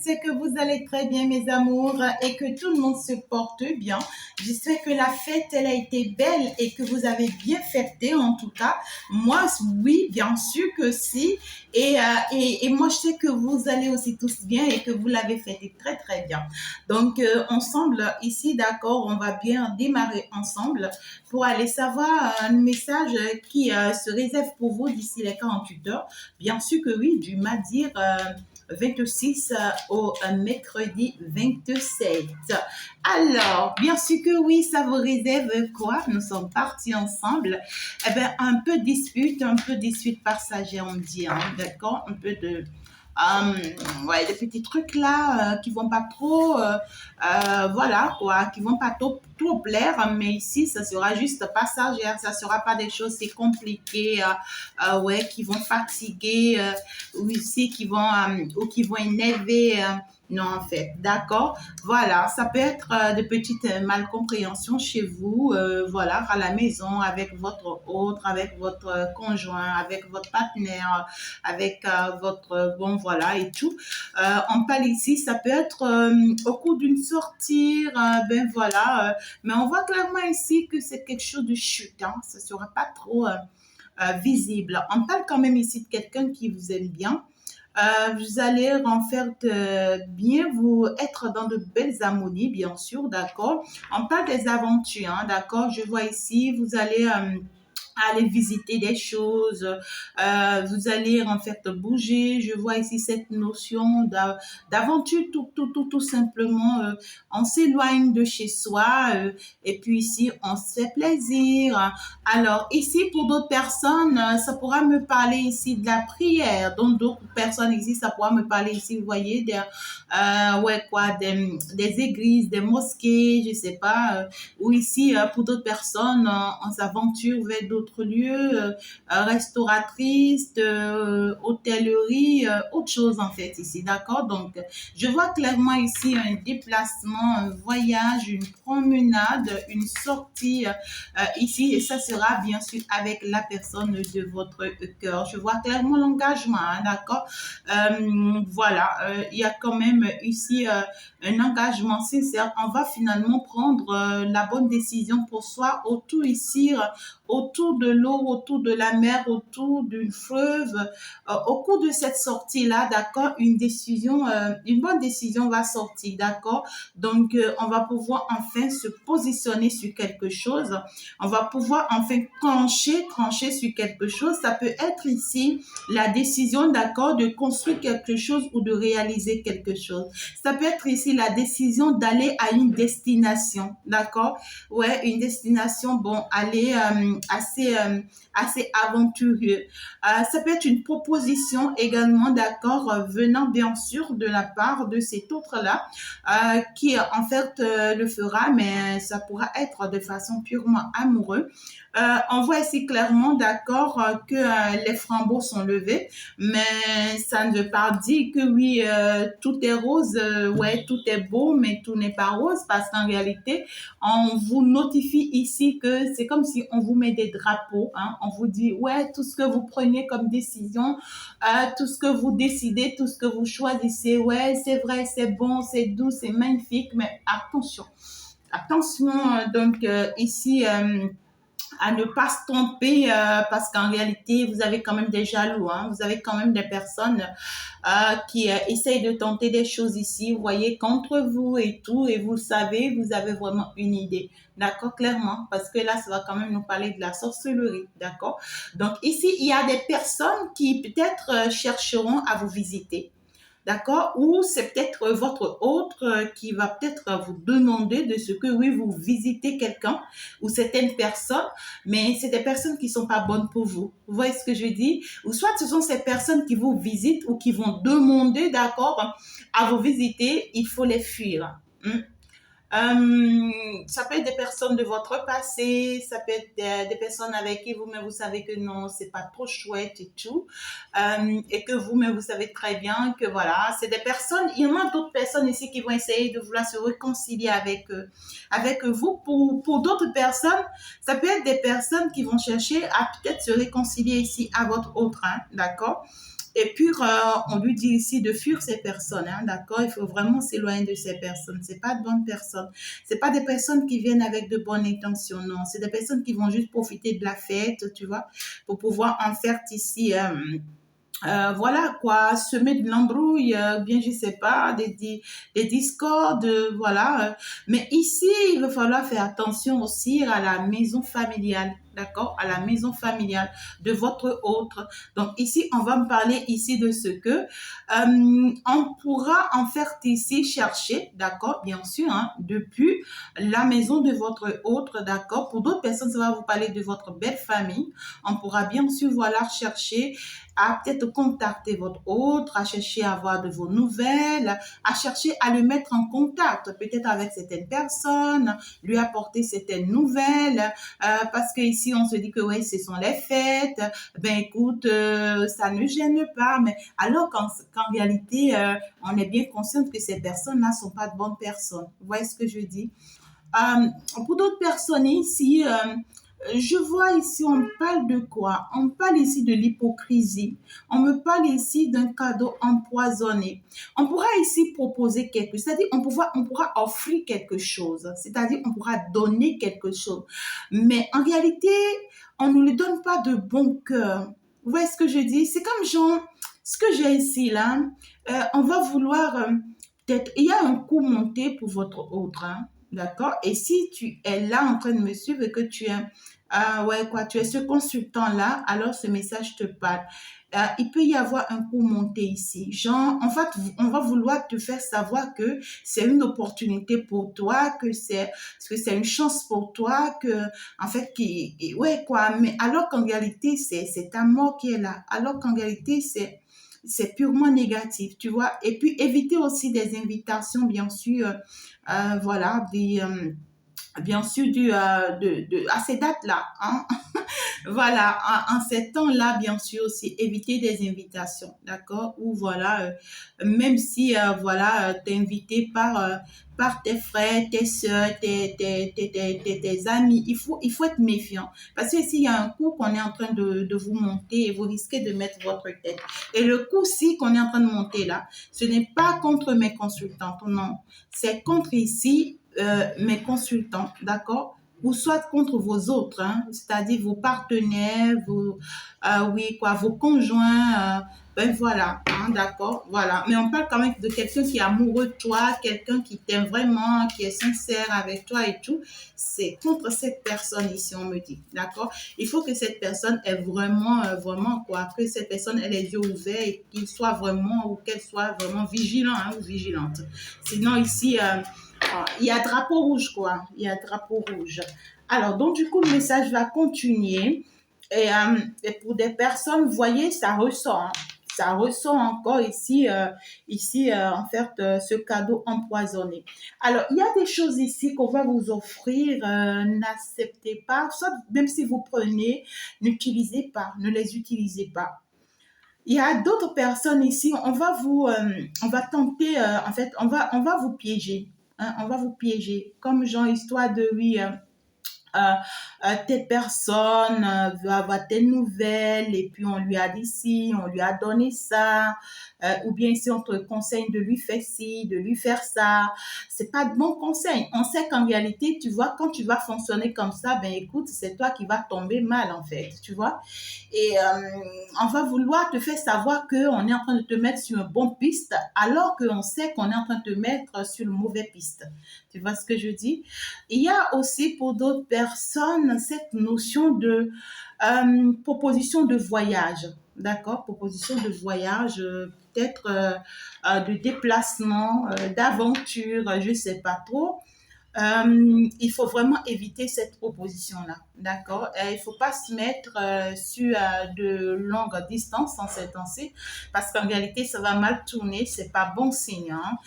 sais que vous allez très bien, mes amours, et que tout le monde se porte bien. J'espère que la fête, elle a été belle et que vous avez bien fêté, en tout cas. Moi, oui, bien sûr que si. Et moi, je sais que vous allez aussi tous bien et que vous l'avez fêté très, très bien. Donc, ensemble, ici, d'accord, on va bien démarrer ensemble pour aller savoir un message qui se réserve pour vous d'ici les 48 heures. Bien sûr que oui, du mardi 26 au mercredi 27. Alors, bien sûr que oui, ça vous réserve quoi? Nous sommes partis ensemble. Eh bien, un peu dispute passagère, on dit, hein, d'accord? Un peu de ouais, des petits trucs là qui vont pas trop, voilà quoi, qui vont pas trop plaire, mais ici, ça sera juste passagère, ça sera pas des choses si compliquées, ouais, qui vont fatiguer, ou ici, ou qui vont énerver, non, en fait, d'accord. Voilà, ça peut être de petites malcompréhensions chez vous, voilà, à la maison, avec votre autre, avec votre conjoint, avec votre partenaire, avec votre, bon, voilà, et tout. On parle ici, ça peut être au cours d'une sortie, ben voilà, mais on voit clairement ici que c'est quelque chose de chute, hein, ça ne sera pas trop visible. On parle quand même ici de quelqu'un qui vous aime bien. Vous allez en faire bien vous être dans de belles harmonies, bien sûr, d'accord. On parle des aventures, hein, d'accord. Je vois ici, vous allez aller visiter des choses, vous allez en fait bouger. Je vois ici cette notion d'aventure tout simplement. On s'éloigne de chez soi et puis ici on se fait plaisir. Alors ici pour d'autres personnes, ça pourra me parler ici de la prière. Donc d'autres personnes ici, ça pourra me parler ici, vous voyez, ouais quoi, des églises, des mosquées, je sais pas. Ou ici pour d'autres personnes, on s'aventure vers d'autres lieux, restauratrices, hôtellerie, autre chose en fait ici, d'accord? Donc, je vois clairement ici un déplacement, un voyage, une promenade, une sortie ici, et ça sera bien sûr avec la personne de votre cœur. Je vois clairement l'engagement, hein, d'accord? Voilà, il y a quand même ici un engagement sincère. On va finalement prendre la bonne décision pour soi autour ici, autour de l'eau, autour de la mer, autour d'une fleuve. Au cours de cette sortie-là, d'accord, une bonne décision va sortir, d'accord. Donc, on va pouvoir enfin se positionner sur quelque chose. On va pouvoir enfin trancher sur quelque chose. Ça peut être ici la décision, d'accord, de construire quelque chose ou de réaliser quelque chose. Ça peut être ici la décision d'aller à une destination, d'accord? Ouais, une destination, bon, aller assez aventureux. Ça peut être une proposition également, d'accord, venant bien sûr de la part de cet autre-là, qui en fait le fera, mais ça pourra être de façon purement amoureuse. On voit ici clairement, d'accord, que les flambeaux sont levés, mais ça ne veut pas dire que oui, tout est rose, ouais, tout est beau, mais tout n'est pas rose, parce qu'en réalité, on vous notifie ici que c'est comme si on vous met des drapeaux, hein, on vous dit, ouais, tout ce que vous prenez comme décision, tout ce que vous décidez, tout ce que vous choisissez, ouais, c'est vrai, c'est bon, c'est doux, c'est magnifique, mais attention, donc ici, à ne pas se tromper parce qu'en réalité, vous avez quand même des jaloux, hein, vous avez quand même des personnes qui essayent de tenter des choses ici, vous voyez, contre vous et tout, et vous le savez, vous avez vraiment une idée, d'accord, clairement, parce que là, ça va quand même nous parler de la sorcellerie, d'accord. Donc ici, il y a des personnes qui peut-être chercheront à vous visiter. D'accord? Ou c'est peut-être votre autre qui va peut-être vous demander de ce que, oui, vous visitez quelqu'un ou certaines personnes, mais c'est des personnes qui sont pas bonnes pour vous. Vous voyez ce que je dis? Ou soit ce sont ces personnes qui vous visitent ou qui vont demander, d'accord, à vous visiter, il faut les fuir. Ça peut être des personnes de votre passé, ça peut être des personnes avec qui vous-même vous savez que non, c'est pas trop chouette et tout, et que vous-même vous savez très bien que voilà, c'est des personnes. Il y en a d'autres personnes ici qui vont essayer de vouloir se réconcilier avec vous. Pour d'autres personnes, ça peut être des personnes qui vont chercher à peut-être se réconcilier ici à votre autre, hein, d'accord. Et puis, on lui dit ici de fuir ces personnes, hein, d'accord? Il faut vraiment s'éloigner de ces personnes. C'est pas de bonnes personnes. C'est pas des personnes qui viennent avec de bonnes intentions, non. C'est des personnes qui vont juste profiter de la fête, tu vois, pour pouvoir en faire ici... voilà quoi, semer de l'embrouille, bien je sais pas, des discordes, voilà. Mais ici, il va falloir faire attention aussi à la maison familiale, d'accord, à la maison familiale de votre autre. Donc ici, on va me parler ici de ce que on pourra en faire ici chercher, d'accord, bien sûr, hein, depuis la maison de votre autre, d'accord. Pour d'autres personnes, ça va vous parler de votre belle famille. On pourra bien sûr, voilà, chercher à peut-être contacter votre autre, à chercher à avoir de vos nouvelles, à chercher à le mettre en contact, peut-être avec certaines personnes, lui apporter certaines nouvelles, parce que ici on se dit que ouais, ce sont les fêtes, ben écoute, ça ne gêne pas, mais alors qu'en réalité, on est bien conscient que ces personnes-là sont pas de bonnes personnes. Vous voyez ce que je dis? Pour d'autres personnes ici, je vois ici, on parle de quoi? On parle ici de l'hypocrisie. On me parle ici d'un cadeau empoisonné. On pourra ici proposer quelque chose, c'est-à-dire on pourra offrir quelque chose, c'est-à-dire on pourra donner quelque chose. Mais en réalité, on ne lui donne pas de bon cœur. Vous voyez ce que je dis? C'est comme genre, ce que j'ai ici là, on va vouloir, peut-être, il y a un coup monté pour votre autre, hein, d'accord? Et si tu es là en train de me suivre et que tu es ouais, quoi, tu es ce consultant-là, alors ce message te parle. Il peut y avoir un coup monté ici. Genre, en fait, on va vouloir te faire savoir que c'est une opportunité pour toi, que c'est une chance pour toi, que, en fait, ouais, quoi, mais alors qu'en réalité, c'est ta mort qui est là. Alors qu'en réalité, c'est purement négatif, tu vois. Et puis, éviter aussi des invitations, bien sûr, voilà, bien sûr, à ces dates-là, hein. Voilà, en ces temps-là, bien sûr, aussi éviter des invitations, d'accord? Ou voilà, même si, voilà, t'es invité par tes frères, tes soeurs, tes amis, il faut être méfiant. Parce que s'il y a un coup qu'on est en train de vous monter et vous risquez de mettre votre tête. Et le coup-ci qu'on est en train de monter là, ce n'est pas contre mes consultantes, non. C'est contre ici mes consultants, d'accord? Ou soit contre vos autres, hein, c'est-à-dire vos partenaires, oui, quoi, vos conjoints, ben voilà, hein, d'accord, voilà. Mais on parle quand même de quelqu'un qui est amoureux de toi, quelqu'un qui t'aime vraiment, qui est sincère avec toi et tout. C'est contre cette personne ici, on me dit, d'accord? Il faut que cette personne ait vraiment, vraiment, quoi, que cette personne ait les yeux ouverts et qu'il soit vraiment, ou qu'elle soit vraiment vigilant, hein, ou vigilante. Sinon, ici, il y a drapeau rouge, quoi. Il y a drapeau rouge. Alors, donc, du coup, le message va continuer. Et pour des personnes, vous voyez, ça ressort. Hein. Ça ressort encore ici, en fait, ce cadeau empoisonné. Alors, il y a des choses ici qu'on va vous offrir. N'acceptez pas. Soit, même si vous prenez, n'utilisez pas. Ne les utilisez pas. Il y a d'autres personnes ici, on va tenter, en fait, on va vous piéger. Hein, on va vous piéger. Comme genre, histoire de, oui, telle personne veut avoir telle nouvelle et puis on lui a dit ci, on lui a donné ça, ou bien si on te conseille de lui faire ci, de lui faire ça, c'est pas de bons conseils. On sait qu'en réalité, tu vois, quand tu vas fonctionner comme ça, ben écoute, c'est toi qui vas tomber mal en fait, tu vois. Et on va vouloir te faire savoir qu'on est en train de te mettre sur une bonne piste alors qu'on sait qu'on est en train de te mettre sur une mauvaise piste. Tu vois ce que je dis? Il y a aussi pour d'autres personnes cette notion de proposition de voyage. D'accord? Proposition de voyage, peut-être de déplacement, d'aventure, je ne sais pas trop. Il faut vraiment éviter cette proposition-là, d'accord? Il ne faut pas se mettre sur de longues distances en ces temps-ci, parce qu'en réalité, ça va mal tourner, c'est pas bon signe, hein?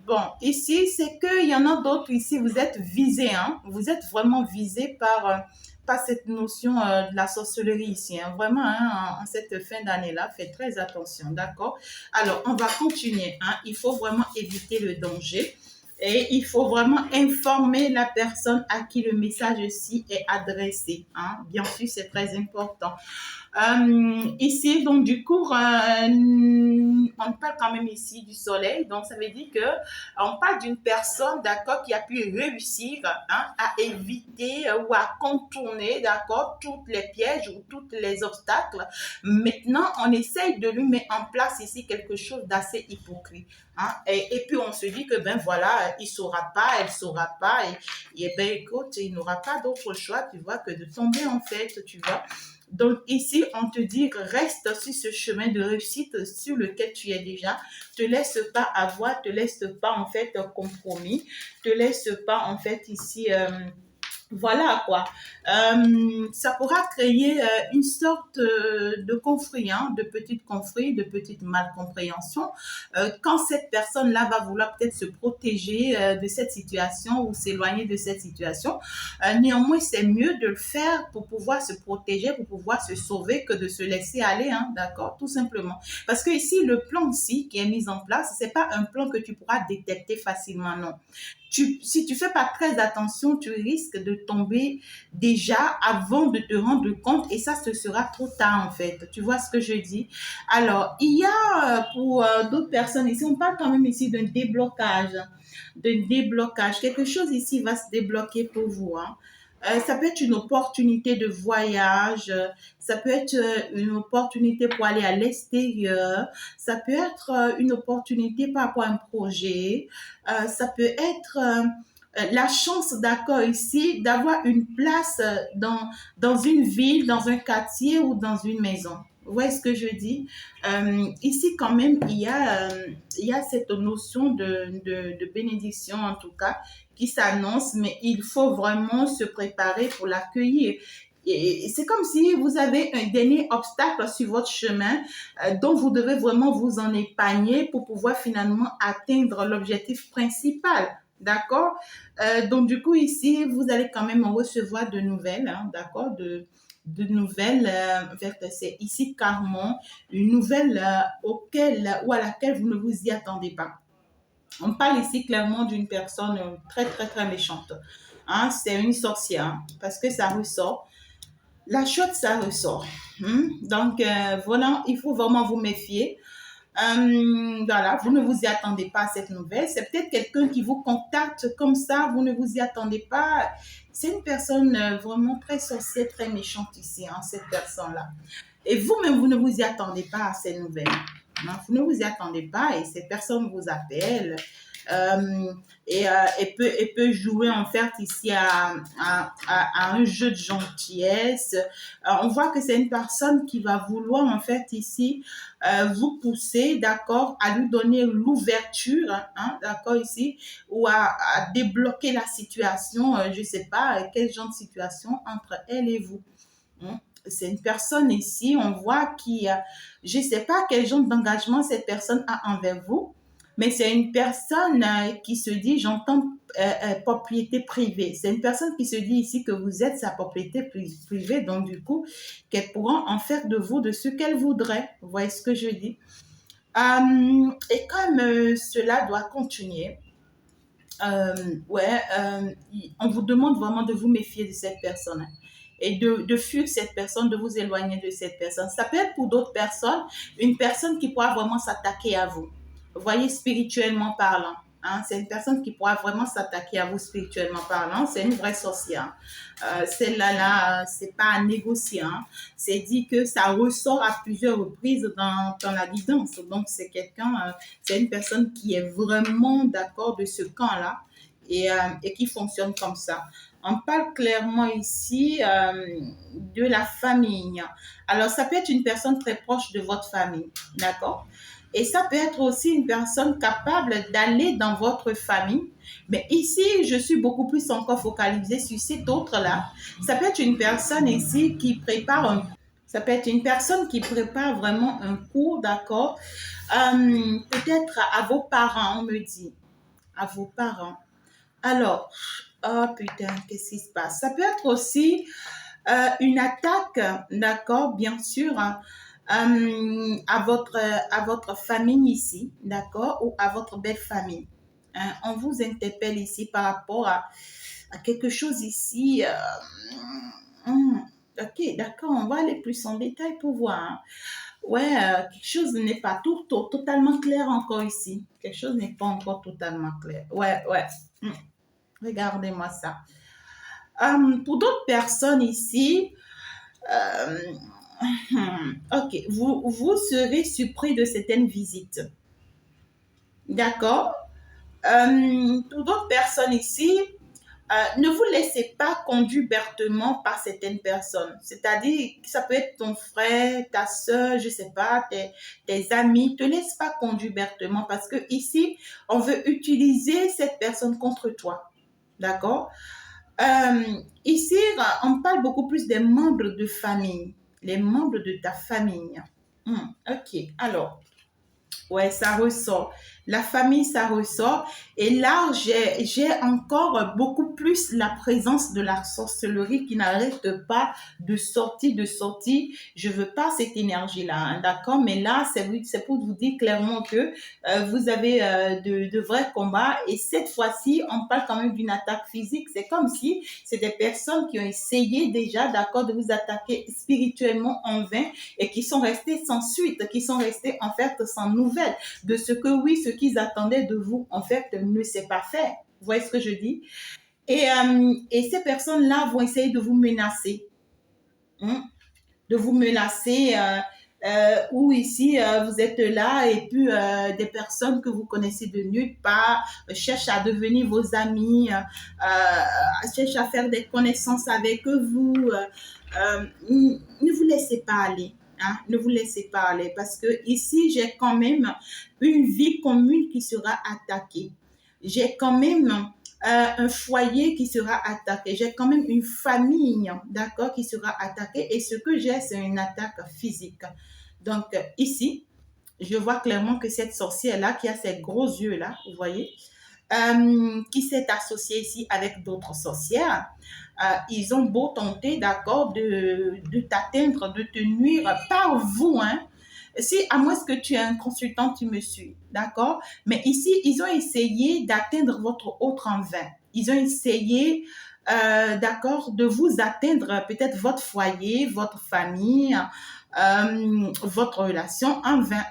Bon, ici, c'est qu'il y en a d'autres ici, vous êtes visés, hein? Vous êtes vraiment visés par cette notion de la sorcellerie ici, hein? Vraiment, hein, en cette fin d'année-là, faites très attention, d'accord? Alors, on va continuer, hein? Il faut vraiment éviter le danger. Et il faut vraiment informer la personne à qui le message-ci est adressé. Hein? Bien sûr, c'est très important. Ici, donc du coup, on parle quand même ici du soleil. Donc ça veut dire que on parle d'une personne, d'accord, qui a pu réussir hein, à éviter ou à contourner, d'accord, toutes les pièges ou tous les obstacles. Maintenant, on essaye de lui mettre en place ici quelque chose d'assez hypocrite. Hein, et puis on se dit que ben voilà, il saura pas, elle saura pas, et ben écoute, il n'aura pas d'autre choix, tu vois, que de tomber en fait, tu vois. Donc ici, on te dit reste sur ce chemin de réussite sur lequel tu es déjà. Te laisse pas avoir, te laisse pas en fait compromis, te laisse pas en fait ici voilà quoi. Ça pourra créer une sorte de conflit, hein, de petite conflit, de petite malcompréhension. Quand cette personne-là va vouloir peut-être se protéger de cette situation ou s'éloigner de cette situation, néanmoins, c'est mieux de le faire pour pouvoir se protéger, pour pouvoir se sauver que de se laisser aller, hein, d'accord, tout simplement. Parce que ici, le plan aussi qui est mis en place, c'est pas un plan que tu pourras détecter facilement, non. Si tu fais pas très attention, tu risques de tomber déjà avant de te rendre compte et ça, ce sera trop tard en fait. Tu vois ce que je dis? Alors, il y a pour d'autres personnes ici, on parle quand même ici d'un déblocage. Quelque chose ici va se débloquer pour vous. Hein. Ça peut être une opportunité de voyage, ça peut être une opportunité pour aller à l'extérieur, ça peut être une opportunité par rapport à un projet, ça peut être la chance, d'accord, ici, d'avoir une place dans une ville, dans un quartier ou dans une maison. Vous voyez ce que je dis? Ici, quand même, il y a cette notion de bénédiction, en tout cas, qui s'annonce, mais il faut vraiment se préparer pour l'accueillir. Et c'est comme si vous avez un dernier obstacle sur votre chemin dont vous devez vraiment vous en épargner pour pouvoir finalement atteindre l'objectif principal. D'accord? Donc, du coup, ici, vous allez quand même recevoir de nouvelles, hein, d'accord? De nouvelles, c'est ici carrément une nouvelle auquel ou à laquelle vous ne vous y attendez pas. On parle ici clairement d'une personne très, très, très méchante. Hein, c'est une sorcière, hein, parce que ça ressort. La chute, ça ressort. Donc, voilà, il faut vraiment vous méfier. Voilà, vous ne vous y attendez pas à cette nouvelle. C'est peut-être quelqu'un qui vous contacte comme ça, vous ne vous y attendez pas. C'est une personne vraiment très sorcière, très méchante ici, hein, cette personne-là. Et vous-même, vous ne vous y attendez pas à ces nouvelles. Non, vous ne vous y attendez pas et cette personne vous appelle euh, et peut jouer en fait ici à un jeu de gentillesse. On voit que c'est une personne qui va vouloir en fait ici vous pousser, d'accord, à lui donner l'ouverture, hein, d'accord, ici, ou à débloquer la situation, je ne sais pas, quel genre de situation entre elle et vous. Hein. C'est une personne ici, on voit qui, je ne sais pas quel genre d'engagement cette personne a envers vous, mais c'est une personne qui se dit, j'entends propriété privée. C'est une personne qui se dit ici que vous êtes sa propriété privée, donc du coup, qu'elle pourra en faire de vous de ce qu'elle voudrait. Vous voyez ce que je dis? Et comme cela doit continuer, on vous demande vraiment de vous méfier de cette personne et de fuir cette personne, de vous éloigner de cette personne. Ça peut être pour d'autres personnes, une personne qui pourra vraiment s'attaquer à vous. Vous voyez, spirituellement parlant. Hein, c'est une personne qui pourra vraiment s'attaquer à vous spirituellement parlant. C'est une vraie sorcière. Celle-là, c'est pas à négocier. Hein. C'est dit que ça ressort à plusieurs reprises dans la guidance. Donc, c'est quelqu'un, c'est une personne qui est vraiment d'accord de ce camp-là et qui fonctionne comme ça. On parle clairement ici de la famille. Alors, ça peut être une personne très proche de votre famille, d'accord? Et ça peut être aussi une personne capable d'aller dans votre famille. Mais ici, je suis beaucoup plus encore focalisée sur cet autre-là. Ça peut être une personne ici qui prépare ça peut être une personne qui prépare vraiment un cours, d'accord? Peut-être à vos parents, on me dit. À vos parents. Alors, oh putain, qu'est-ce qui se passe? Ça peut être aussi une attaque, d'accord, bien sûr, hein, à votre famille ici, d'accord, ou à votre belle famille. Hein. On vous interpelle ici par rapport à quelque chose ici. Ok, d'accord, on va aller plus en détail pour voir, hein. Ouais, quelque chose n'est pas totalement clair encore ici. Quelque chose n'est pas encore totalement clair. Ouais, ouais. Hmm, regardez-moi ça. Pour d'autres personnes ici, euh, ok, vous serez surpris de certaines visites. D'accord? Pour d'autres personnes ici, ne vous laissez pas conduire bertement par certaines personnes. C'est-à-dire, ça peut être ton frère, ta soeur, je ne sais pas, tes amis. Ne te laisse pas conduire bertement parce que ici, on veut utiliser cette personne contre toi. D'accord? Ici, on parle beaucoup plus des membres de famille, les membres de ta famille. Ok, alors, ouais, ça ressort. La famille, ça ressort. Et là, j'ai encore beaucoup plus la présence de la sorcellerie qui n'arrête pas de sortir. Je veux pas cette énergie-là, hein, d'accord? Mais là, c'est pour vous dire clairement que vous avez de vrais combats. Et cette fois-ci, on parle quand même d'une attaque physique. C'est comme si c'est des personnes qui ont essayé déjà, d'accord, de vous attaquer spirituellement en vain et qui sont restés sans suite, qui sont restés en fait sans nouvelles de ce que oui, ce qu'ils attendaient de vous en fait ne s'est pas fait. Vous voyez ce que je dis? Et ces personnes-là vont essayer de vous menacer, hein, de vous menacer. Ou ici, vous êtes là et puis des personnes que vous connaissez de nulle part cherchent à devenir vos amis, cherchent à faire des connaissances avec vous. Ne vous laissez pas aller. Hein, ne vous laissez pas aller parce que ici, j'ai quand même une vie commune qui sera attaquée. J'ai quand même un foyer qui sera attaqué. J'ai quand même une famille, d'accord, qui sera attaquée. Et ce que j'ai, c'est une attaque physique. Donc, ici, je vois clairement que cette sorcière-là, qui a ces gros yeux-là, vous voyez, qui s'est associée ici avec d'autres sorcières, ils ont beau tenter, d'accord, de t'atteindre, de te nuire par vous, hein. Si, à moins que tu es un consultant, tu me suis, d'accord? Mais ici, ils ont essayé d'atteindre votre autre en vain. Ils ont essayé, d'accord, de vous atteindre peut-être votre foyer, votre famille, votre relation en vain.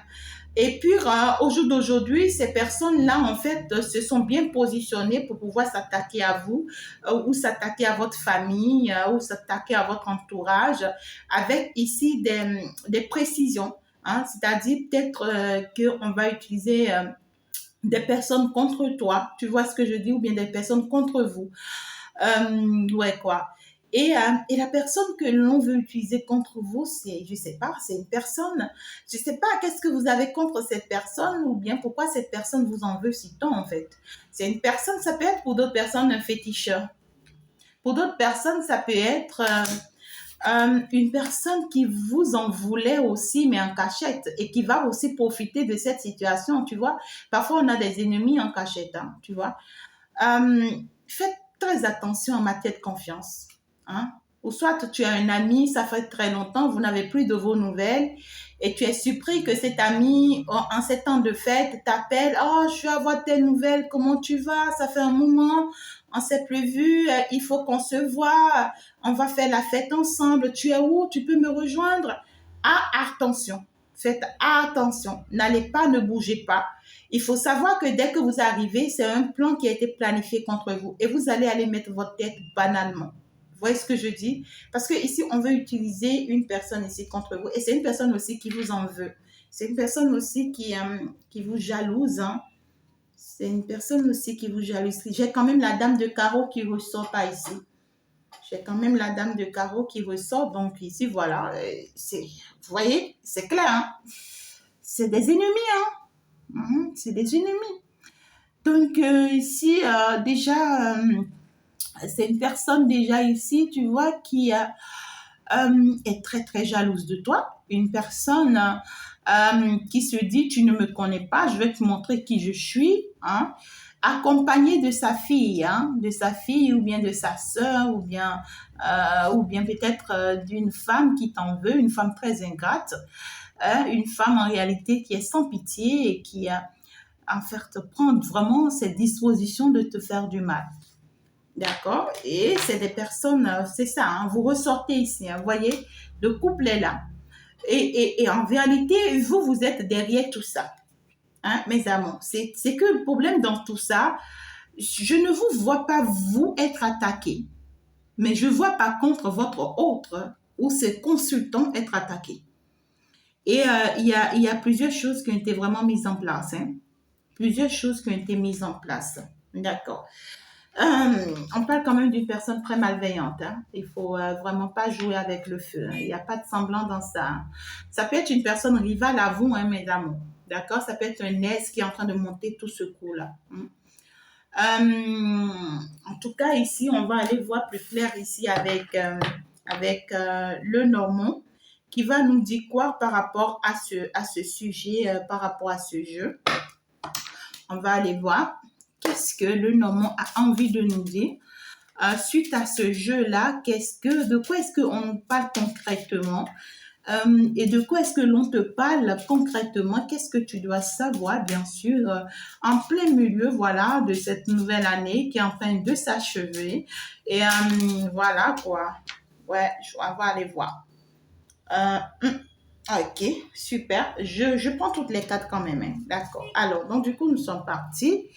Et puis, au jour d'aujourd'hui, ces personnes-là, en fait, se sont bien positionnées pour pouvoir s'attaquer à vous ou s'attaquer à votre famille ou s'attaquer à votre entourage avec ici des précisions. Hein, c'est-à-dire peut-être qu'on va utiliser des personnes contre toi, tu vois ce que je dis, ou bien des personnes contre vous. Ouais, quoi. Et la personne que l'on veut utiliser contre vous, c'est, je sais pas, c'est une personne, je sais pas qu'est-ce que vous avez contre cette personne ou bien pourquoi cette personne vous en veut si tant, en fait. C'est une personne, ça peut être pour d'autres personnes un féticheur. Pour d'autres personnes, ça peut être une personne qui vous en voulait aussi, mais en cachette, et qui va aussi profiter de cette situation, tu vois. Parfois, on a des ennemis en cachette, hein, tu vois. Faites très attention en matière de confiance. Hein? Ou soit tu as un ami, ça fait très longtemps, vous n'avez plus de vos nouvelles, et tu es surpris que cet ami, en ces temps de fête, t'appelle, oh, je veux avoir tes nouvelles, comment tu vas, ça fait un moment, on s'est plus vu, il faut qu'on se voit, on va faire la fête ensemble, tu es où, tu peux me rejoindre? Ah, attention, faites attention, n'allez pas, ne bougez pas. Il faut savoir que dès que vous arrivez, c'est un plan qui a été planifié contre vous et vous allez aller mettre votre tête banalement. Vous voyez ce que je dis? Parce que ici, on veut utiliser une personne ici contre vous et c'est une personne aussi qui vous en veut. C'est une personne aussi qui vous jalouse. Hein. C'est une personne aussi qui vous jalouse. J'ai quand même la dame de carreau qui ne ressort pas ici. J'ai quand même la dame de carreau qui ressort. Donc ici, voilà. Vous voyez, c'est clair. Hein? C'est des ennemis. Hein? C'est des ennemis. Donc ici, déjà, c'est une personne déjà ici, tu vois, qui est très, très jalouse de toi. Une personne qui se dit, tu ne me connais pas, je vais te montrer qui je suis. Hein, accompagnée de sa fille ou bien de sa sœur ou bien peut-être d'une femme qui t'en veut, une femme très ingrate, une femme en réalité qui est sans pitié et qui a en faire te prendre vraiment cette disposition de te faire du mal. D'accord? Et c'est des personnes, c'est ça, hein, vous ressortez ici, hein, vous voyez, le couple est là. Et en réalité, vous, vous êtes derrière tout ça, hein, mes amours. C'est que le problème dans tout ça, je ne vous vois pas, vous, être attaqué. Mais je vois par contre votre autre ou ses consultants être attaqués. Et il y a plusieurs choses qui ont été vraiment mises en place. Hein. Plusieurs choses qui ont été mises en place. D'accord. On parle quand même d'une personne très malveillante. Hein. Il faut vraiment pas jouer avec le feu. Hein. Il n'y a pas de semblant dans ça. Hein. Ça peut être une personne rivale à vous, hein, mes amours. D'accord. Ça peut être un aise qui est en train de monter tout ce coup-là. Hein. En tout cas, ici, on va aller voir plus clair ici avec le Normand qui va nous dire quoi par rapport à ce sujet, par rapport à ce jeu. On va aller voir qu'est-ce que le Normand a envie de nous dire. Suite à ce jeu-là, de quoi est-ce qu'on parle concrètement et de quoi est-ce que l'on te parle concrètement? Qu'est-ce que tu dois savoir, bien sûr, en plein milieu, voilà, de cette nouvelle année qui est en train de s'achever. Et voilà, quoi. Ouais, on va aller voir. Ok, super. Je prends toutes les cartes quand même. Hein. D'accord. Alors, donc, du coup, nous sommes partis.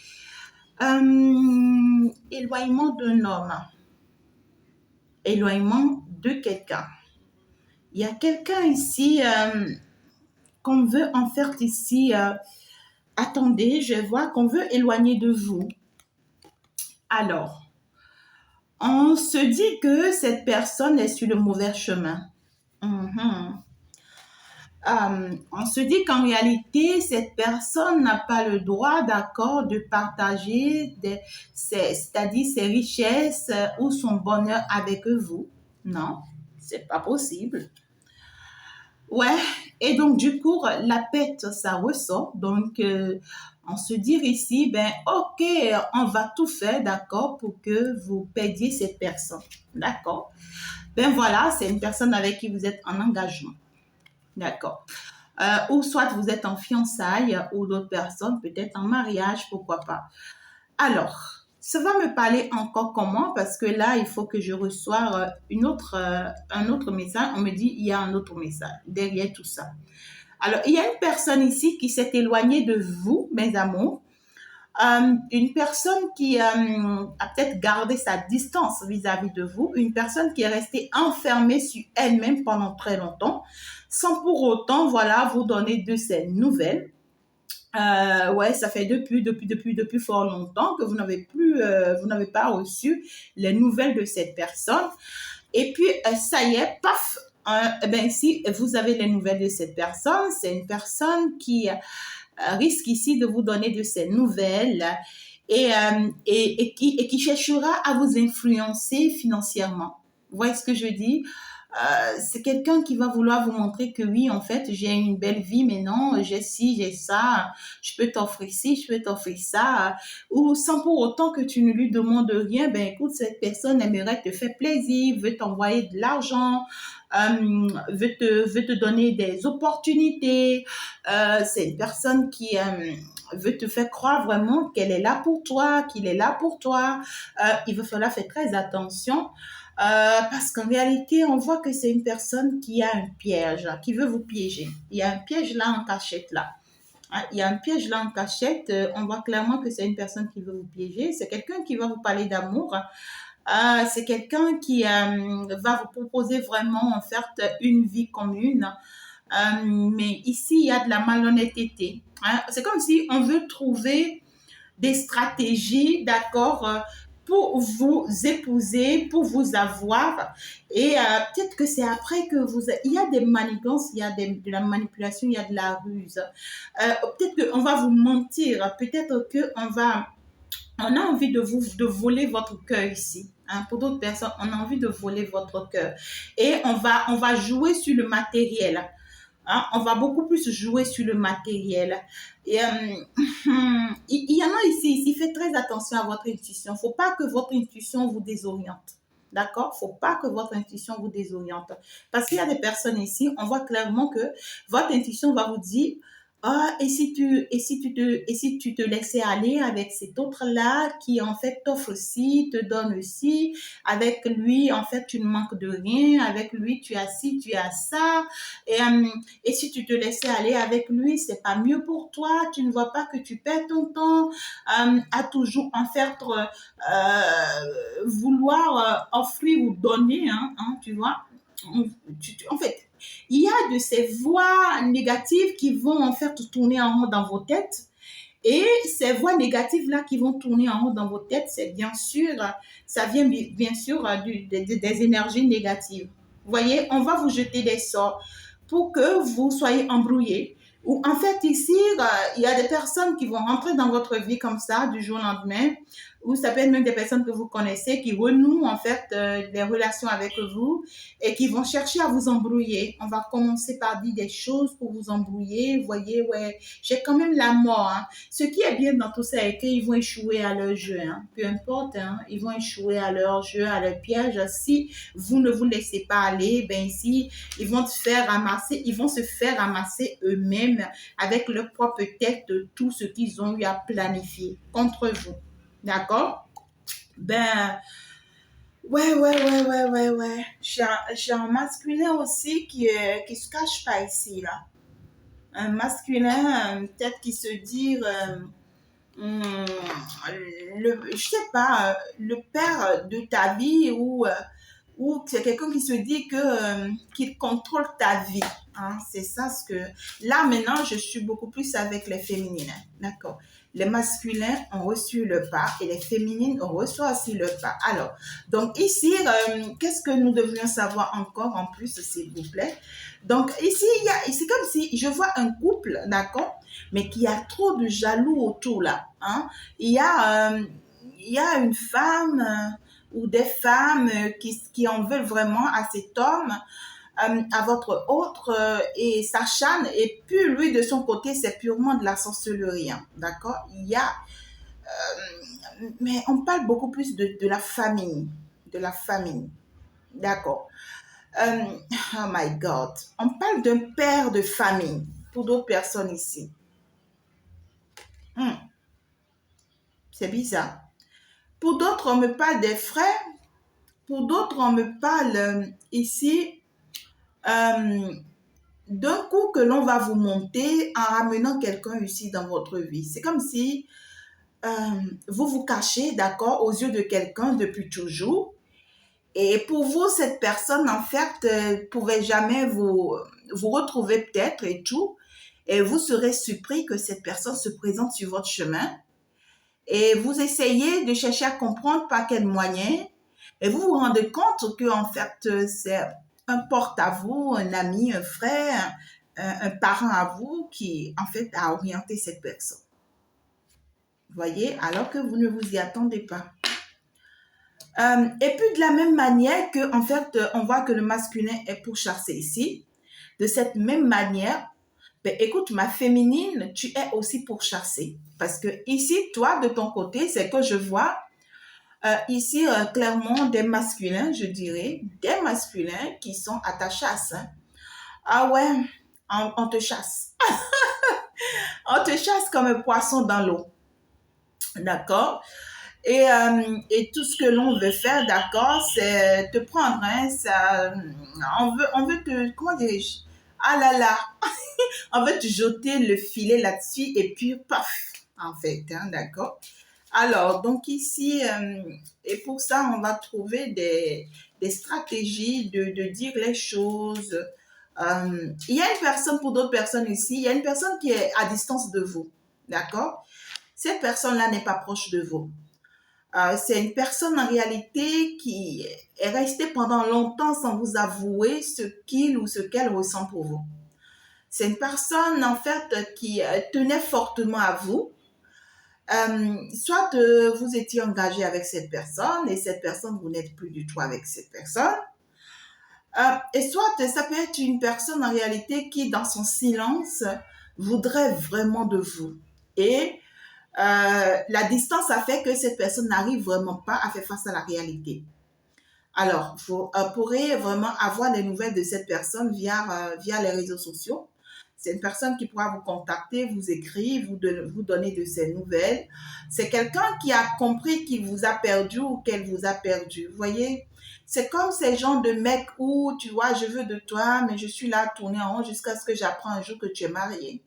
Éloignement d'un homme. Éloignement de quelqu'un. Il y a quelqu'un ici qu'on veut en faire ici. Attendez, je vois qu'on veut éloigner de vous. Alors, on se dit que cette personne est sur le mauvais chemin. On se dit qu'en réalité, cette personne n'a pas le droit, d'accord, de partager c'est-à-dire ses richesses ou son bonheur avec vous. Non, c'est pas possible. Ouais, et donc du coup, la pète, ça ressort. Donc, on se dit ici, ben, ok, on va tout faire, d'accord, pour que vous perdiez cette personne. D'accord. Ben voilà, c'est une personne avec qui vous êtes en engagement. D'accord. Ou soit vous êtes en fiançailles ou d'autres personnes, peut-être en mariage, pourquoi pas. Alors, ça va me parler encore comment parce que là, il faut que je reçoive un autre message. On me dit, il y a un autre message derrière tout ça. Alors, il y a une personne ici qui s'est éloignée de vous, mes amours. Une personne qui a peut-être gardé sa distance vis-à-vis de vous, une personne qui est restée enfermée sur elle-même pendant très longtemps, sans pour autant, voilà, vous donner de ses nouvelles. Ouais, ça fait depuis fort longtemps que vous n'avez pas reçu les nouvelles de cette personne. Et puis, ça y est, paf, ben, si vous avez les nouvelles de cette personne, c'est une personne qui risque ici de vous donner de ses nouvelles et qui cherchera à vous influencer financièrement. Vous voyez ce que je dis? C'est quelqu'un qui va vouloir vous montrer que oui, en fait, j'ai une belle vie, mais non, j'ai ci, j'ai ça, je peux t'offrir ci, je peux t'offrir ça, ou sans pour autant que tu ne lui demandes rien, ben écoute, cette personne aimerait te faire plaisir, veut t'envoyer de l'argent, veut te donner des opportunités, c'est une personne qui veut te faire croire vraiment qu'elle est là pour toi, qu'il est là pour toi. Il va falloir faire très attention. Parce qu'en réalité, on voit que c'est une personne qui a un piège, qui veut vous piéger. Il y a un piège là en cachette là. Hein, il y a un piège là en cachette. On voit clairement que c'est une personne qui veut vous piéger. C'est quelqu'un qui va vous parler d'amour. C'est quelqu'un qui va vous proposer vraiment en fait une vie commune. Mais ici, il y a de la malhonnêteté. Hein. C'est comme si on veut trouver des stratégies, d'accord, pour vous épouser, pour vous avoir. Et peut-être que c'est après que il y a des manigances, il y a de la manipulation, il y a de la ruse. Peut-être qu'on va vous mentir, peut-être on a envie de voler votre cœur ici. Hein. Pour d'autres personnes, on a envie de voler votre cœur. Et on va jouer sur le matériel. Hein, on va beaucoup plus jouer sur le matériel. Et il y en a ici, faites très attention à votre intuition. Il ne faut pas que votre intuition vous désoriente. D'accord? Il ne faut pas que votre intuition vous désoriente. Parce qu'il y a des personnes ici, on voit clairement que votre intuition va vous dire, Ah, et si tu te laissais aller avec cet autre-là qui en fait t'offre aussi, te donne aussi, avec lui en fait tu ne manques de rien, avec lui tu as ci, tu as ça, et, euh, et si tu te laissais aller avec lui, c'est pas mieux pour toi, tu ne vois pas que tu perds ton temps à toujours en faire vouloir offrir ou donner, tu vois. En fait, il y a de ces voix négatives qui vont en fait tourner en rond dans vos têtes. Et ces voix négatives-là qui vont tourner en rond dans vos têtes, c'est bien sûr, ça vient bien sûr des énergies négatives. Vous voyez, on va vous jeter des sorts pour que vous soyez embrouillés. Ou en fait, ici, il y a des personnes qui vont rentrer dans votre vie comme ça, du jour au lendemain, ou ça peut être même des personnes que vous connaissez qui renouent en fait des relations avec vous et qui vont chercher à vous embrouiller. On va commencer par dire des choses pour vous embrouiller. Vous voyez, ouais, j'ai quand même la mort. Ce qui est bien dans tout ça est qu'ils vont échouer à leur jeu. Peu importe, ils vont échouer à leur jeu, à leur piège. Si vous ne vous laissez pas aller, ben ici, ils vont se faire ramasser eux-mêmes avec leur propre tête tout ce qu'ils ont eu à planifier contre vous. D'accord? Ben, ouais. J'ai un masculin aussi qui se cache pas ici, là. Un masculin, peut-être qui se dit, hum, je sais pas, le père de ta vie ou c'est quelqu'un qui se dit qu'il contrôle ta vie. C'est ça ce que... Là, maintenant, je suis beaucoup plus avec les féminines. D'accord. Les masculins ont reçu le pas et les féminines ont reçu aussi le pas. Alors, donc ici, qu'est-ce que nous devrions savoir encore en plus, s'il vous plaît? Donc ici, c'est comme si je vois un couple, d'accord, mais qui a trop de jaloux autour là. Il y a, euh, il y a une femme ou des femmes qui en veulent vraiment à cet homme, à votre autre, et s'acharne. Et puis lui, de son côté, c'est purement de la sorcellerie. D'accord? Mais on parle beaucoup plus de la famille. De la famille. D'accord. Euh, oh my God. On parle d'un père de famille pour d'autres personnes ici. Hmm, c'est bizarre. Pour d'autres, on me parle des frères. Pour d'autres, on me parle ici euh, d'un coup que l'on va vous monter en ramenant quelqu'un ici dans votre vie. C'est comme si euh, vous vous cachez, d'accord, aux yeux de quelqu'un depuis toujours. Et pour vous, cette personne, en fait, pouvait jamais vous retrouver peut-être et tout. Et vous serez surpris que cette personne se présente sur votre chemin. Et vous essayez de chercher à comprendre par quel moyen. Et vous vous rendez compte que, en fait, c'est un porte à vous, un ami, un frère, un parent à vous qui, en fait, a orienté cette personne. Vous voyez, alors que vous ne vous y attendez pas. Et puis de la même manière que, en fait, on voit que le masculin est pourchassé ici. De cette même manière, ben, écoute, ma féminine, tu es aussi pourchassée. Parce que ici, toi, de ton côté, c'est que je vois ici clairement des masculins, je dirais, des masculins qui sont à ta chasse. Ah ouais, on te chasse. On te chasse comme un poisson dans l'eau. D'accord? Et tout ce que l'on veut faire, d'accord, c'est te prendre, on veut te, comment dirais-je? Ah là là, on veut te jeter le filet là-dessus et puis paf, en fait, d'accord? Alors, donc ici, et pour ça, on va trouver des stratégies de dire les choses. Il y a une personne, pour d'autres personnes ici, il y a une personne qui est à distance de vous, d'accord? Cette personne-là n'est pas proche de vous. C'est une personne en réalité qui est restée pendant longtemps sans vous avouer ce qu'il ou ce qu'elle ressent pour vous. C'est une personne en fait qui tenait fortement à vous. Soit vous étiez engagé avec cette personne et cette personne, vous n'êtes plus du tout avec cette personne. Et soit ça peut être une personne en réalité qui, dans son silence, voudrait vraiment de vous. Et la distance a fait que cette personne n'arrive vraiment pas à faire face à la réalité. Alors, vous pourrez vraiment avoir les nouvelles de cette personne via les réseaux sociaux. C'est une personne qui pourra vous contacter, vous écrire, vous donner de ses nouvelles. C'est quelqu'un qui a compris qu'il vous a perdu ou qu'elle vous a perdu. Vous voyez? C'est comme ces gens de mecs où, tu vois, je veux de toi, mais je suis là à tourner en rond jusqu'à ce que j'apprends un jour que tu es marié.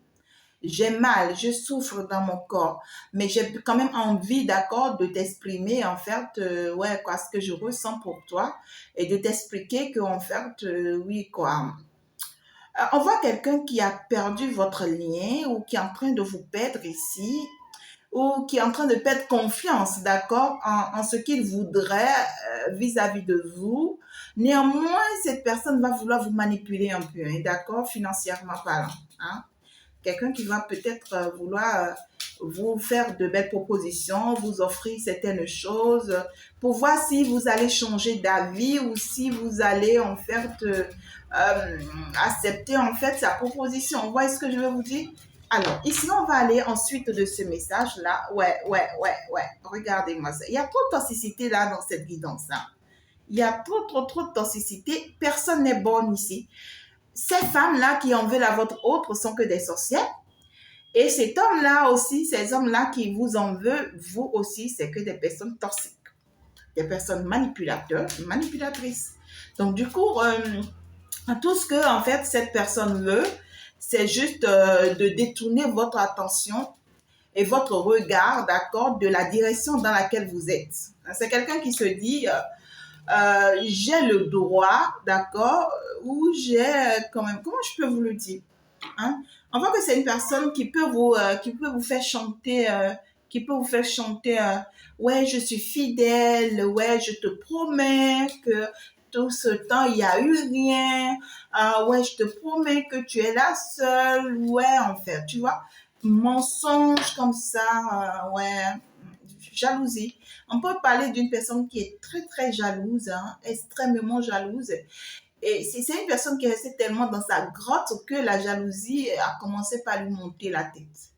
J'ai mal, je souffre dans mon corps, mais j'ai quand même envie, d'accord, de t'exprimer, en fait, ouais, quoi, ce que je ressens pour toi et de t'expliquer que, en fait, oui, quoi. On voit quelqu'un qui a perdu votre lien ou qui est en train de vous perdre ici ou qui est en train de perdre confiance, d'accord, en ce qu'il voudrait vis-à-vis de vous. Néanmoins, cette personne va vouloir vous manipuler un peu, hein, d'accord, financièrement parlant, hein. Quelqu'un qui va peut-être vouloir vous faire de belles propositions, vous offrir certaines choses pour voir si vous allez changer d'avis ou si vous allez en fait accepter en fait sa proposition. Vous voyez ce que je veux vous dire? Alors, ici, on va aller ensuite de ce message-là. Ouais. Regardez-moi ça. Il y a trop de toxicité là dans cette guidance-là. Il y a trop de toxicité. Personne n'est bon ici. Ces femmes-là qui en veulent à votre autre sont que des sorcières. Et cet homme-là aussi, ces hommes-là qui vous en veulent, vous aussi, c'est que des personnes toxiques, des personnes manipulatrices. Donc, du coup, tout ce que, en fait, cette personne veut, c'est juste de détourner votre attention et votre regard, d'accord, de la direction dans laquelle vous êtes. C'est quelqu'un qui se dit, j'ai le droit, d'accord, ou j'ai quand même, comment je peux vous le dire, hein? On voit que c'est une personne qui peut vous faire chanter, ouais, je suis fidèle, ouais, je te promets que tout ce temps, il n'y a eu rien, ouais, je te promets que tu es la seule, ouais, en fait, tu vois, mensonge comme ça, ouais, jalousie. On peut parler d'une personne qui est très jalouse, hein, extrêmement jalouse. Et c'est une personne qui est restée tellement dans sa grotte que la jalousie a commencé par lui monter la tête.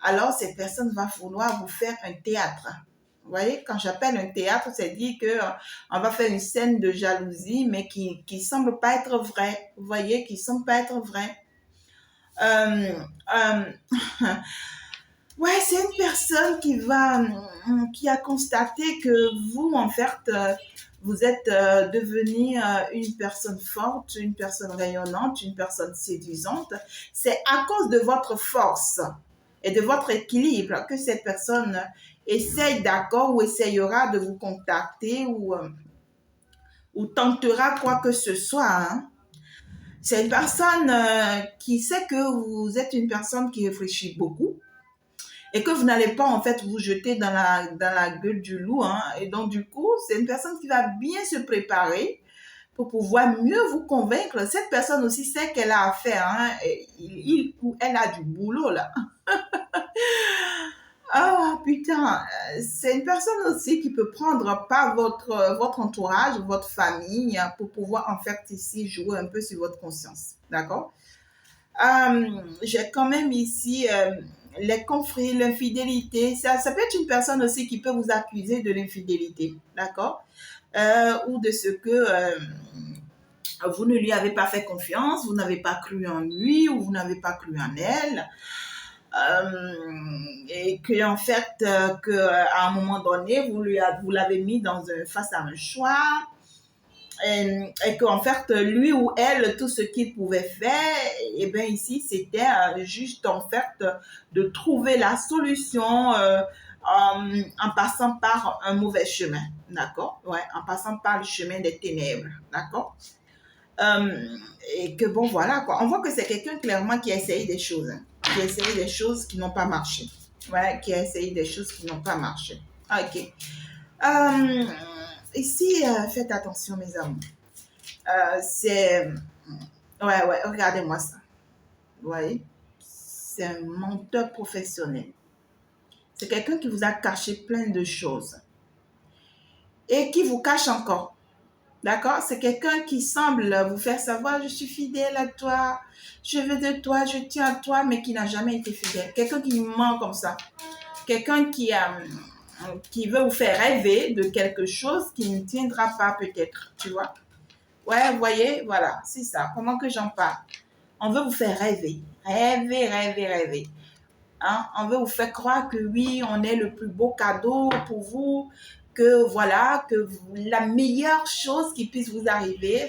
Alors, cette personne va vouloir vous faire un théâtre. Vous voyez, quand j'appelle un théâtre, c'est dire qu'on va faire une scène de jalousie, mais qui semble pas être vraie. Vous voyez, qui semble pas être vraie. Ouais, c'est une personne qui a constaté que vous, en fait, vous êtes devenue une personne forte, une personne rayonnante, une personne séduisante. C'est à cause de votre force et de votre équilibre que cette personne essaye d'accord ou essayera de vous contacter ou tentera quoi que ce soit, hein. C'est une personne qui sait que vous êtes une personne qui réfléchit beaucoup et que vous n'allez pas en fait vous jeter dans la gueule du loup, hein. Et donc du coup, c'est une personne qui va bien se préparer pour pouvoir mieux vous convaincre. Cette personne aussi sait qu'elle a affaire, hein. Et il ou elle a du boulot là. Ah putain, c'est une personne aussi qui peut prendre par votre entourage, votre famille, hein, pour pouvoir en fait ici jouer un peu sur votre conscience. D'accord? J'ai quand même ici les conflits, l'infidélité. Ça peut être une personne aussi qui peut vous accuser de l'infidélité, d'accord? Ou de ce que vous ne lui avez pas fait confiance, vous n'avez pas cru en lui ou vous n'avez pas cru en elle. Et que en fait, à un moment donné, vous l'avez mis face à un choix. Et qu'en fait, lui ou elle, tout ce qu'il pouvait faire, et bien ici, c'était juste en fait de trouver la solution en passant par un mauvais chemin, d'accord? Ouais, en passant par le chemin des ténèbres, d'accord? Et que bon, voilà quoi. On voit que c'est quelqu'un clairement qui a essayé des choses, hein, qui a essayé des choses qui n'ont pas marché. Ouais, qui a essayé des choses qui n'ont pas marché. Ok. Ici, faites attention, mes amis. C'est. Ouais, regardez-moi ça. Vous voyez? C'est un menteur professionnel. C'est quelqu'un qui vous a caché plein de choses et qui vous cache encore. D'accord? C'est quelqu'un qui semble vous faire savoir, je suis fidèle à toi, je veux de toi, je tiens à toi, mais qui n'a jamais été fidèle. Quelqu'un qui ment comme ça. Quelqu'un qui veut vous faire rêver de quelque chose qui ne tiendra pas peut-être, tu vois? Ouais, vous voyez, voilà, c'est ça. Comment que j'en parle? On veut vous faire rêver. Rêvez, rêvez, rêvez. Hein? On veut vous faire croire que oui, on est le plus beau cadeau pour vous, que voilà, que la meilleure chose qui puisse vous arriver,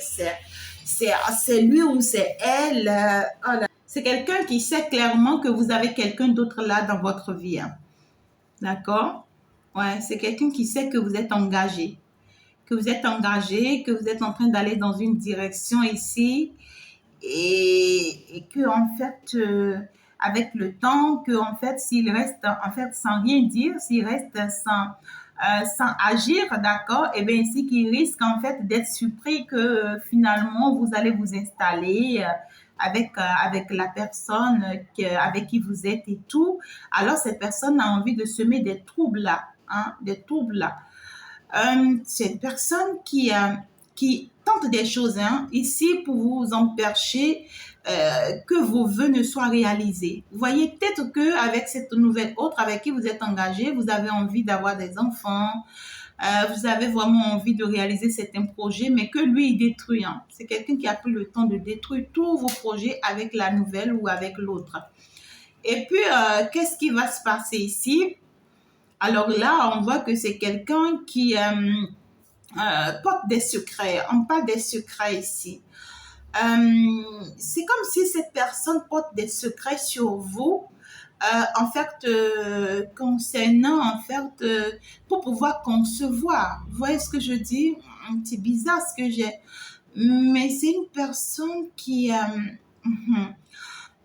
c'est lui ou c'est elle. Oh là. C'est quelqu'un qui sait clairement que vous avez quelqu'un d'autre là dans votre vie. Hein. D'accord? Ouais, c'est quelqu'un qui sait que vous êtes engagé. Que vous êtes engagé, que vous êtes en train d'aller dans une direction ici et que en fait avec le temps que en fait s'il reste en fait sans rien dire, s'il reste sans agir, d'accord, et bien ici qu'il risque en fait d'être surpris que finalement vous allez vous installer avec la personne avec qui vous êtes et tout, alors cette personne a envie de semer des troubles là, hein, des troubles là. C'est une personne qui tente des choses hein, ici pour vous empêcher que vos vœux ne soient réalisés. Vous voyez peut-être qu'avec cette nouvelle autre avec qui vous êtes engagé, vous avez envie d'avoir des enfants, vous avez vraiment envie de réaliser certains projets, mais que lui, il détruit. Hein. C'est quelqu'un qui a pris le temps de détruire tous vos projets avec la nouvelle ou avec l'autre. Et puis, qu'est-ce qui va se passer ici? Alors là, on voit que c'est quelqu'un qui porte des secrets. On parle des secrets ici. C'est comme si cette personne porte des secrets sur vous, en fait, concernant, en fait, pour pouvoir concevoir. Vous voyez ce que je dis? C'est bizarre ce que j'ai. Mais c'est une personne qui...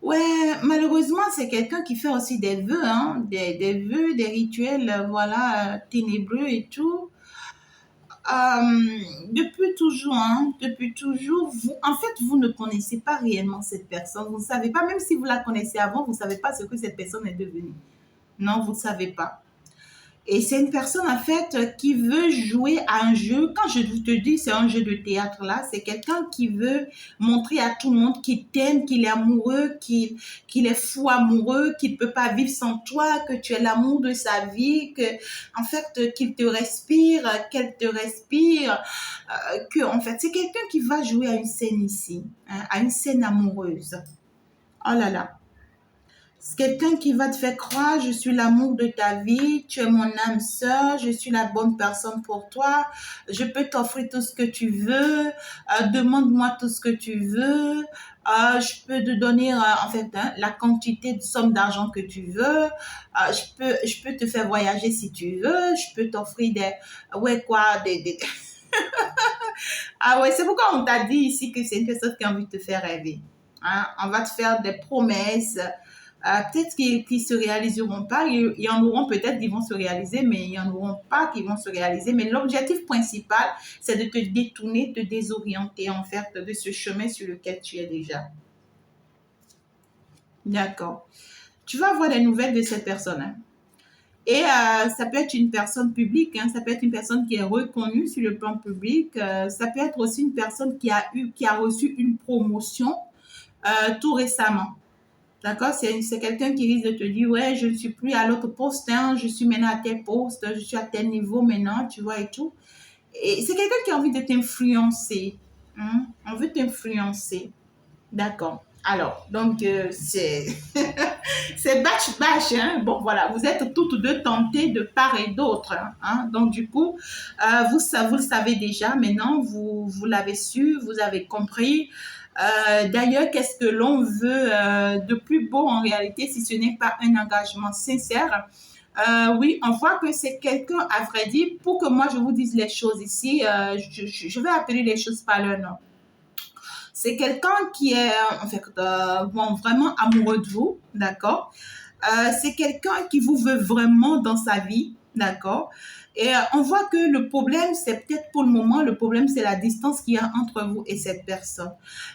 Ouais, malheureusement, c'est quelqu'un qui fait aussi des vœux, hein, des vœux, des rituels, voilà, ténébreux et tout. Depuis toujours, hein, depuis toujours, vous, en fait, vous ne connaissez pas réellement cette personne. Vous ne savez pas, même si vous la connaissez avant, vous ne savez pas ce que cette personne est devenue. Non, vous ne savez pas. Et c'est une personne, en fait, qui veut jouer à un jeu. Quand je te dis c'est un jeu de théâtre, là, c'est quelqu'un qui veut montrer à tout le monde qu'il t'aime, qu'il est amoureux, qu'il est fou amoureux, qu'il ne peut pas vivre sans toi, que tu es l'amour de sa vie, que, en fait, qu'il te respire, qu'elle te respire, que, en fait, c'est quelqu'un qui va jouer à une scène ici, hein, à une scène amoureuse. Oh là là. C'est quelqu'un qui va te faire croire, je suis l'amour de ta vie, tu es mon âme sœur, je suis la bonne personne pour toi, je peux t'offrir tout ce que tu veux, demande-moi tout ce que tu veux, je peux te donner en fait hein, la quantité de somme d'argent que tu veux, je peux te faire voyager si tu veux, je peux t'offrir ouais quoi, ah ouais, c'est pourquoi on t'a dit ici que c'est une personne qui a envie de te faire rêver. Hein? On va te faire des promesses. Peut-être qu'ils ne se réaliseront pas. Il y en auront peut-être qui vont se réaliser, mais il n'y en auront pas qui vont se réaliser. Mais l'objectif principal, c'est de te détourner, de te désorienter en fait de ce chemin sur lequel tu es déjà. D'accord. Tu vas avoir des nouvelles de cette personne. Hein. Et ça peut être une personne publique, hein, ça peut être une personne qui est reconnue sur le plan public, ça peut être aussi une personne qui a reçu une promotion tout récemment. D'accord? C'est quelqu'un qui risque de te dire, ouais, je ne suis plus à l'autre poste, hein, je suis maintenant à tel poste, je suis à tel niveau maintenant, tu vois, et tout. Et c'est quelqu'un qui a envie de t'influencer. Hein? On veut t'influencer. D'accord. Alors, donc, c'est c'est batch. Hein? Bon, voilà, vous êtes toutes deux tentées de part et d'autre. Hein? Donc, du coup, vous le savez déjà. Maintenant, vous l'avez su, vous avez compris. D'ailleurs, qu'est-ce que l'on veut de plus beau en réalité si ce n'est pas un engagement sincère? Oui, on voit que c'est quelqu'un, à vrai dire, pour que moi je vous dise les choses ici, je vais appeler les choses par leur nom. C'est quelqu'un qui est en fait bon, vraiment amoureux de vous, d'accord? C'est quelqu'un qui vous veut vraiment dans sa vie, d'accord? Et on voit que le problème, c'est peut-être pour le moment, le problème, c'est la distance qu'il y a entre vous et cette personne.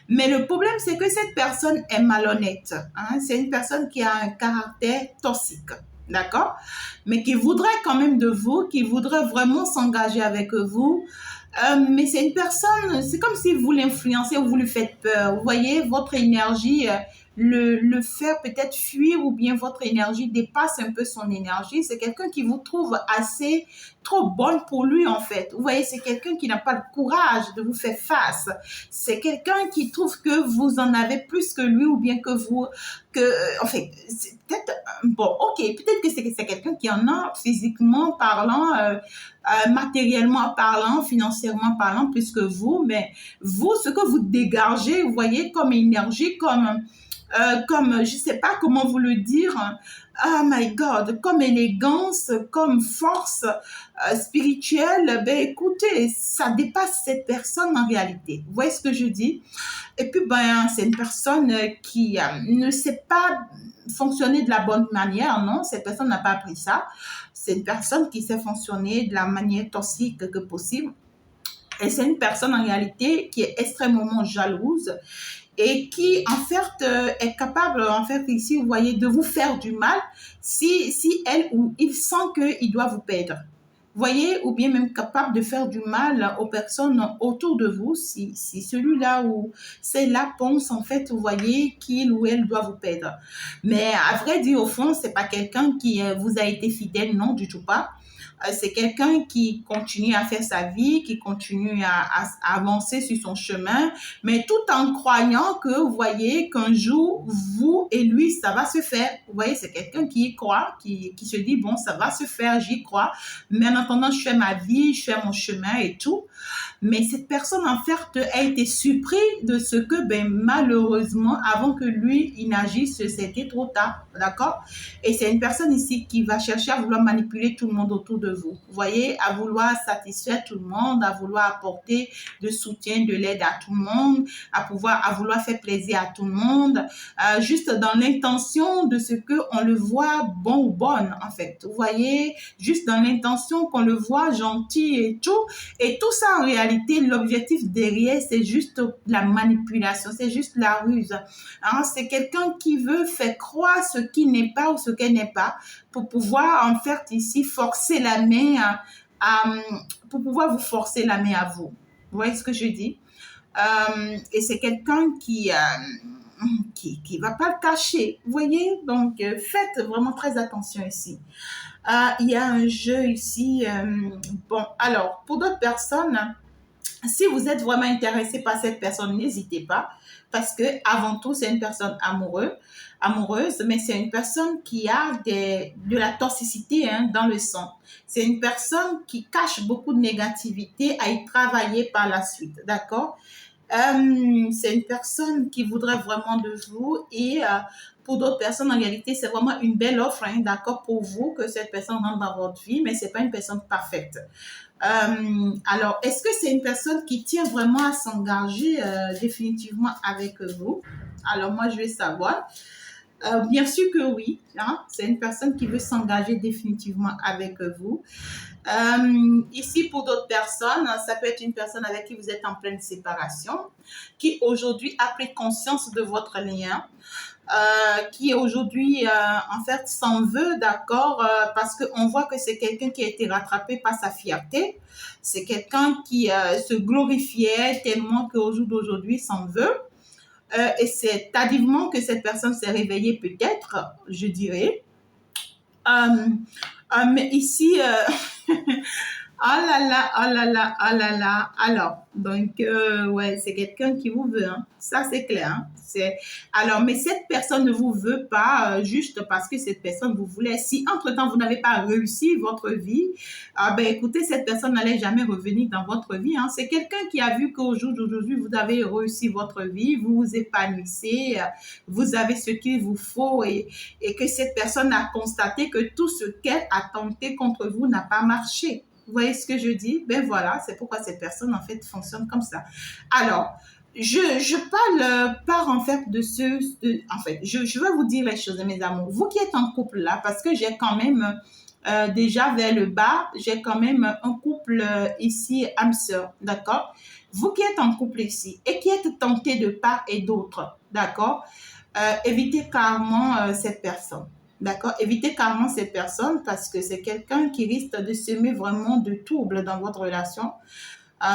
Mais le problème, c'est que cette personne est malhonnête. Hein? C'est une personne qui a un caractère toxique. D'accord? Mais qui voudrait quand même de vous, qui voudrait vraiment s'engager avec vous. Mais c'est une personne, c'est comme si vous l'influencez ou vous lui faites peur. Vous voyez, votre énergie le faire peut-être fuir ou bien votre énergie dépasse un peu son énergie. C'est quelqu'un qui vous trouve assez trop bonne pour lui en fait. Vous voyez, c'est quelqu'un qui n'a pas le courage de vous faire face. C'est quelqu'un qui trouve que vous en avez plus que lui ou bien que vous, en fait, c'est peut-être, bon, ok, peut-être que c'est quelqu'un qui en a physiquement parlant, matériellement parlant, financièrement parlant, plus que vous, mais vous, ce que vous dégagez, vous voyez, comme énergie, comme je sais pas comment vous le dire, oh my God, comme élégance, comme force spirituelle, ben écoutez, ça dépasse cette personne en réalité. Vous voyez ce que je dis? Et puis, ben, c'est une personne qui ne sait pas fonctionner de la bonne manière, non? Cette personne n'a pas appris ça. C'est une personne qui sait fonctionner de la manière toxique que possible. Et c'est une personne en réalité qui est extrêmement jalouse et qui en fait est capable en fait ici vous voyez de vous faire du mal si elle ou il sent qu'il doit vous perdre. Vous voyez, ou bien même capable de faire du mal aux personnes autour de vous si celui-là ou celle-là pense en fait, vous voyez, qu'il ou elle doit vous perdre. Mais à vrai dire, au fond, c'est pas quelqu'un qui vous a été fidèle, non, du tout pas. C'est quelqu'un qui continue à faire sa vie, qui continue à avancer sur son chemin, mais tout en croyant que, vous voyez, qu'un jour, vous et lui, ça va se faire. Vous voyez, c'est quelqu'un qui y croit, qui se dit, bon, ça va se faire, j'y crois. Mais en attendant, je fais ma vie, je fais mon chemin et tout. Mais cette personne, en fait, a été surpris de ce que, ben, malheureusement, avant que lui, il n'agisse, c'était trop tard. D'accord? Et c'est une personne ici qui va chercher à vouloir manipuler tout le monde autour de vous. Vous voyez, à vouloir satisfaire tout le monde, à vouloir apporter de soutien, de l'aide à tout le monde, à vouloir faire plaisir à tout le monde, juste dans l'intention de ce qu'on le voit bon ou bonne, en fait. Vous voyez, juste dans l'intention qu'on le voit gentil et tout. Et tout ça, en réalité, l'objectif derrière, c'est juste la manipulation, c'est juste la ruse. Hein? C'est quelqu'un qui veut faire croire ce qui n'est pas ou ce qu'elle n'est pas pour pouvoir, en fait, ici, forcer la main pour pouvoir vous forcer la main à vous. Vous voyez ce que je dis? Et c'est quelqu'un qui va pas le cacher. Vous voyez? Donc, faites vraiment très attention ici. Il y a un jeu ici. Bon, alors, pour d'autres personnes, si vous êtes vraiment intéressé par cette personne, n'hésitez pas, parce que avant tout, c'est une personne amoureuse, mais c'est une personne qui a de la toxicité dans le sang. C'est une personne qui cache beaucoup de négativité à y travailler par la suite, d'accord? C'est une personne qui voudrait vraiment de vous et pour d'autres personnes, en réalité, c'est vraiment une belle offre, d'accord, pour vous que cette personne rentre dans votre vie, mais c'est pas une personne parfaite. Alors, est-ce que c'est une personne qui tient vraiment à s'engager définitivement avec vous? Alors, moi, je vais savoir. Bien sûr que oui, hein, c'est une personne qui veut s'engager définitivement avec vous. Ici, pour d'autres personnes, ça peut être une personne avec qui vous êtes en pleine séparation, qui aujourd'hui a pris conscience de votre lien, qui aujourd'hui, en fait, s'en veut, d'accord, parce qu'on voit que c'est quelqu'un qui a été rattrapé par sa fierté. C'est quelqu'un qui se glorifiait tellement qu'au jour d'aujourd'hui, s'en veut. Et c'est tardivement que cette personne s'est réveillée, peut-être, je dirais. Mais ici, oh là là, oh là là, oh là là. Alors, donc, ouais, c'est quelqu'un qui vous veut, hein. Ça, c'est clair, hein. Alors, mais cette personne ne vous veut pas juste parce que cette personne vous voulait. Si, entre-temps, vous n'avez pas réussi votre vie, ben, écoutez, cette personne n'allait jamais revenir dans votre vie, hein. C'est quelqu'un qui a vu qu'au jour d'aujourd'hui, vous avez réussi votre vie, vous vous épanouissez, vous avez ce qu'il vous faut et que cette personne a constaté que tout ce qu'elle a tenté contre vous n'a pas marché. Vous voyez ce que je dis? Ben voilà, c'est pourquoi cette personne, en fait, fonctionne comme ça. Alors, je parle en fait en fait, je vais vous dire les choses, mes amours. Vous qui êtes en couple là, parce que j'ai quand même, déjà vers le bas, j'ai quand même un couple ici, âme sœur, d'accord? Vous qui êtes en couple ici et qui êtes tenté de part et d'autre, d'accord? Évitez carrément cette personne. D'accord? Évitez carrément cette personne parce que c'est quelqu'un qui risque de semer vraiment de troubles dans votre relation.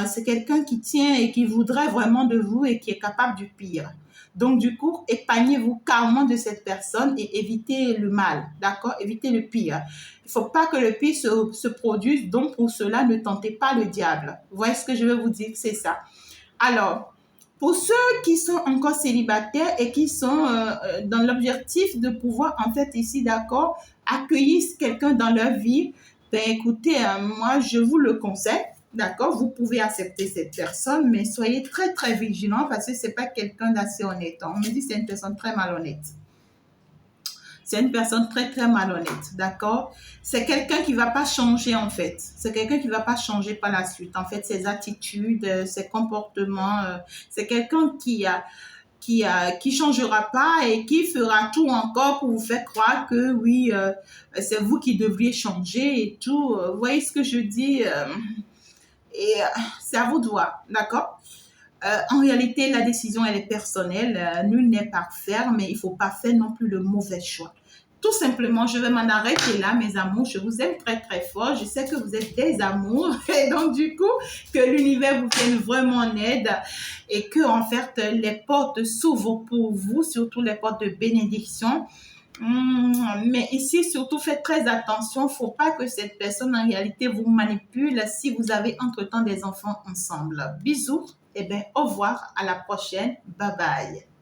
c'est quelqu'un qui tient et qui voudrait vraiment de vous et qui est capable du pire. Donc, du coup, épargnez-vous carrément de cette personne et évitez le mal, d'accord? Évitez le pire. Il ne faut pas que le pire se produise, donc pour cela, ne tentez pas le diable. Vous voyez ce que je veux vous dire? C'est ça. Alors, pour ceux qui sont encore célibataires et qui sont dans l'objectif de pouvoir, en fait, ici, d'accord, accueillir quelqu'un dans leur vie, ben écoutez, moi, je vous le conseille. D'accord, vous pouvez accepter cette personne, mais soyez très, très vigilant parce que ce n'est pas quelqu'un d'assez honnête. On me dit que c'est une personne très malhonnête. C'est une personne très, très malhonnête, d'accord? C'est quelqu'un qui ne va pas changer, en fait. C'est quelqu'un qui ne va pas changer par la suite. En fait, ses attitudes, ses comportements, c'est quelqu'un qui changera pas et qui fera tout encore pour vous faire croire que oui, c'est vous qui devriez changer et tout. Vous voyez ce que je dis? Et c'est à vous de voir, d'accord? En réalité, la décision, elle est personnelle. Nul n'est parfait, mais il ne faut pas faire non plus le mauvais choix. Tout simplement, je vais m'en arrêter là, mes amours. Je vous aime très, très fort. Je sais que vous êtes des amours. Et donc, du coup, que l'univers vous vienne vraiment en aide et que, en fait, les portes s'ouvrent pour vous, surtout les portes de bénédiction. Mais ici, surtout, faites très attention. Il ne faut pas que cette personne, en réalité, vous manipule si vous avez entre-temps des enfants ensemble. Bisous. Et bien, au revoir. À la prochaine. Bye bye.